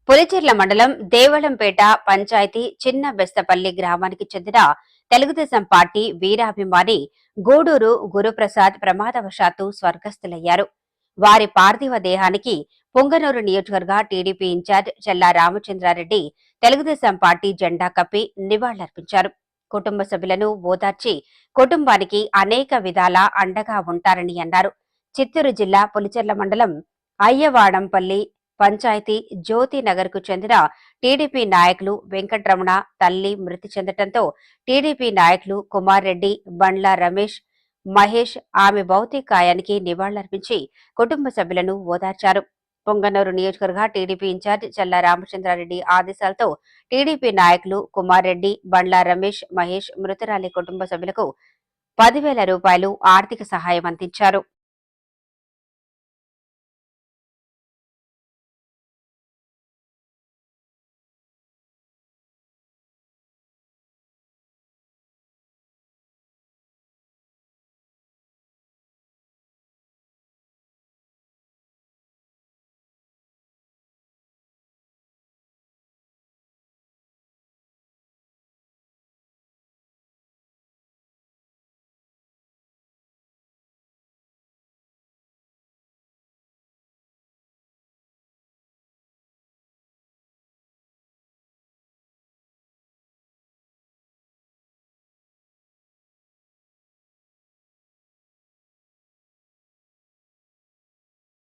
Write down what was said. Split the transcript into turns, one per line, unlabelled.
పులిచెర్ల మండలం దేవళంపేట పంచాయతీ చిన్న బెస్తపల్లి గ్రామానికి చెందిన తెలుగుదేశం పార్టీ వీరాభిమాని గూడూరు గురుప్రసాద్ ప్రమాదవశాత్తు స్వర్గస్థులయ్యారు. వారి పార్థివ దేహానికి పుంగనూరు నియోజకవర్గ టీడీపీ ఇన్ఛార్జ్ చెల్లా రామచంద్రారెడ్డి తెలుగుదేశం పార్టీ జెండా కప్పి నివాళులర్పించారు. కుటుంబ సభ్యులను ఓదార్చి కుటుంబానికి అనేక విధాల అండగా ఉంటారని అన్నారు. చిత్తూరు జిల్లా పులిచెర్ల మండలం అయ్యవాడంపల్లి పంచాయతీ జ్యోతి నగర్ కు చెందిన టీడీపీ నాయకులు వెంకటరమణ తల్లి మృతి చెందటంతో టీడీపీ నాయకులు కుమార్ రెడ్డి, బండ్ల రమేష్, మహేష్ ఆమె భౌతికాయానికి నివాళులర్పించి కుటుంబ సభ్యులను ఓదార్చారు. పొంగనూరు నియోజకవర్గ టీడీపీ ఇన్ఛార్జ్ చల్లా రామచంద్రారెడ్డి ఆదేశాలతో టీడీపీ నాయకులు కుమార్ రెడ్డి, బండ్ల రమేష్, మహేష్ మృతురాలి కుటుంబ సభ్యులకు 10,000 రూపాయలు ఆర్థిక సహాయం అందించారు.